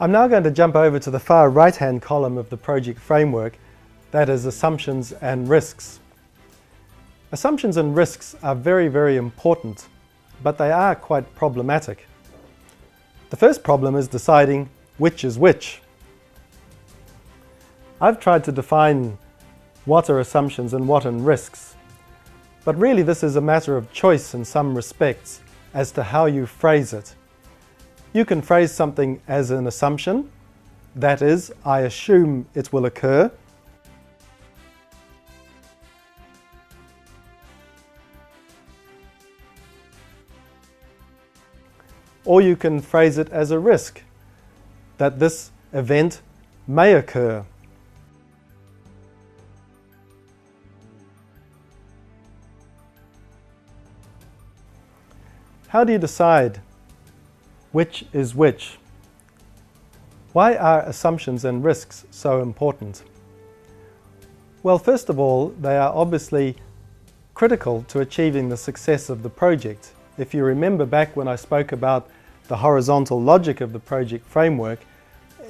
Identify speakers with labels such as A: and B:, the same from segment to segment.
A: I'm now going to jump over to the far right-hand column of the project framework, that is assumptions and risks. Assumptions and risks are very, very important, but they are quite problematic. The first problem is deciding which is which. I've tried to define what are assumptions and what are risks, but really this is a matter of choice in some respects as to how you phrase it. You can phrase something as an assumption, that is, I assume it will occur. Or you can phrase it as a risk, that this event may occur. How do you decide which is which? Why are assumptions and risks so important? Well, first of all, they are obviously critical to achieving the success of the project. If you remember back when I spoke about the horizontal logic of the project framework,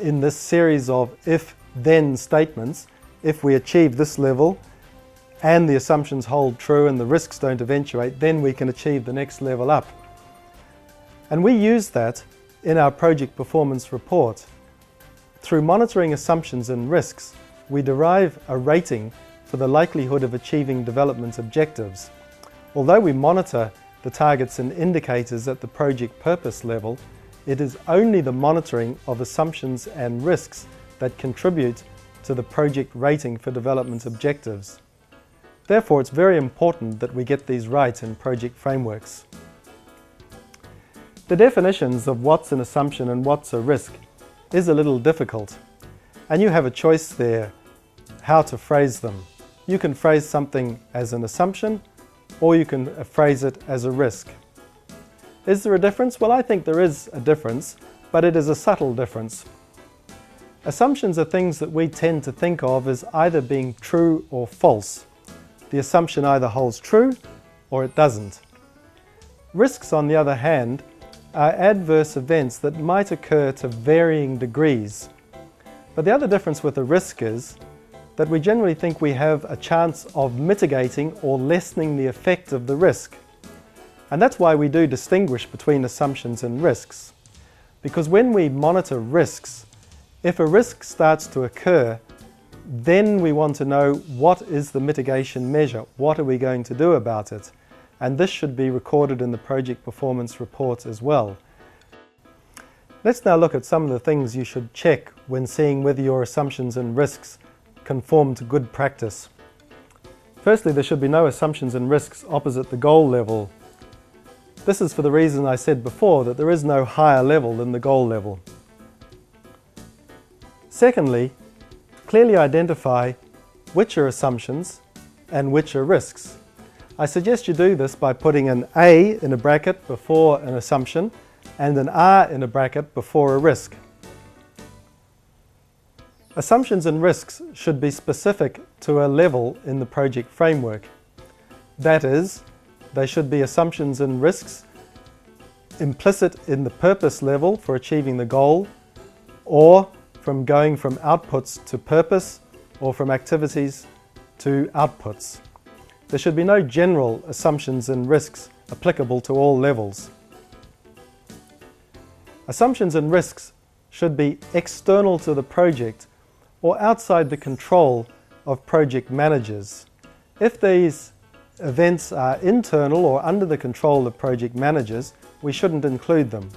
A: in this series of if-then statements, if we achieve this level and the assumptions hold true and the risks don't eventuate, then we can achieve the next level up. And we use that in our project performance report. Through monitoring assumptions and risks, we derive a rating for the likelihood of achieving development objectives. Although we monitor the targets and indicators at the project purpose level, it is only the monitoring of assumptions and risks that contribute to the project rating for development objectives. Therefore, it's very important that we get these right in project frameworks. The definitions of what's an assumption and what's a risk is a little difficult, and you have a choice there how to phrase them. You can phrase something as an assumption, or you can phrase it as a risk. Is there a difference? Well, I think there is a difference, but it is a subtle difference. Assumptions are things that we tend to think of as either being true or false. The assumption either holds true or it doesn't. Risks, on the other hand, are adverse events that might occur to varying degrees. But the other difference with a risk is that we generally think we have a chance of mitigating or lessening the effect of the risk. And that's why we do distinguish between assumptions and risks. Because when we monitor risks, if a risk starts to occur, then we want to know what is the mitigation measure, what are we going to do about it? And this should be recorded in the project performance report as well. Let's now look at some of the things you should check when seeing whether your assumptions and risks conform to good practice. Firstly, there should be no assumptions and risks opposite the goal level. This is for the reason I said before, that there is no higher level than the goal level. Secondly, clearly identify which are assumptions and which are risks. I suggest you do this by putting an A in a bracket before an assumption and an R in a bracket before a risk. Assumptions and risks should be specific to a level in the project framework. That is, they should be assumptions and risks implicit in the purpose level for achieving the goal, or from going from outputs to purpose, or from activities to outputs. There should be no general assumptions and risks applicable to all levels. Assumptions and risks should be external to the project or outside the control of project managers. If these events are internal or under the control of project managers, we shouldn't include them.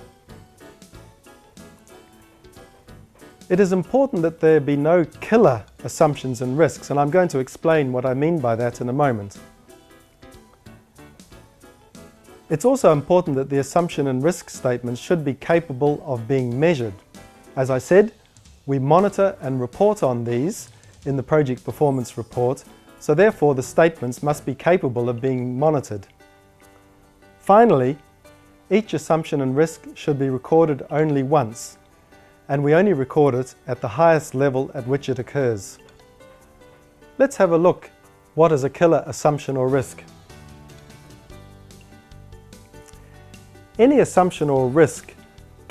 A: It is important that there be no killer assumptions and risks, and I'm going to explain what I mean by that in a moment. It's also important that the assumption and risk statements should be capable of being measured. As I said, we monitor and report on these in the project performance report, so therefore the statements must be capable of being monitored. Finally, each assumption and risk should be recorded only once, and we only record it at the highest level at which it occurs. Let's have a look. What is a killer assumption or risk? Any assumption or risk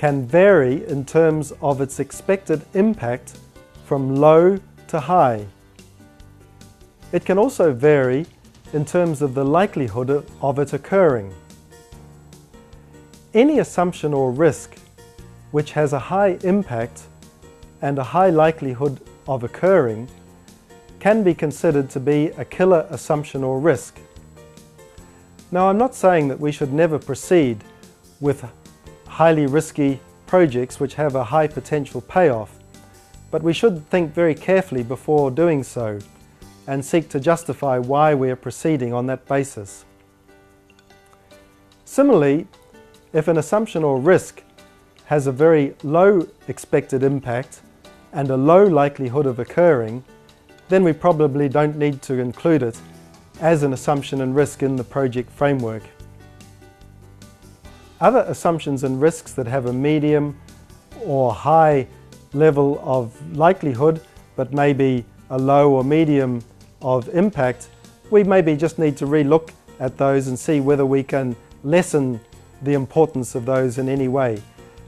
A: can vary in terms of its expected impact from low to high. It can also vary in terms of the likelihood of it occurring. Any assumption or risk which has a high impact and a high likelihood of occurring can be considered to be a killer assumption or risk. Now, I'm not saying that we should never proceed with highly risky projects which have a high potential payoff, but we should think very carefully before doing so and seek to justify why we are proceeding on that basis. Similarly, if an assumption or risk has a very low expected impact and a low likelihood of occurring, then we probably don't need to include it as an assumption and risk in the project framework. Other assumptions and risks that have a medium or high level of likelihood but maybe a low or medium of impact, we maybe just need to re-look at those and see whether we can lessen the importance of those in any way.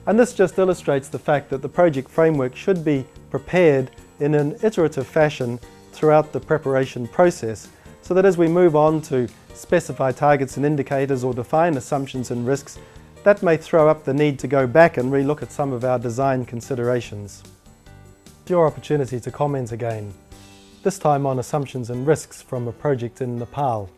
A: And this just illustrates the fact that the project framework should be prepared in an iterative fashion throughout the preparation process, so that as we move on to specify targets and indicators or define assumptions and risks, that may throw up the need to go back and re-look at some of our design considerations. It's your opportunity to comment again, this time on assumptions and risks from a project in Nepal.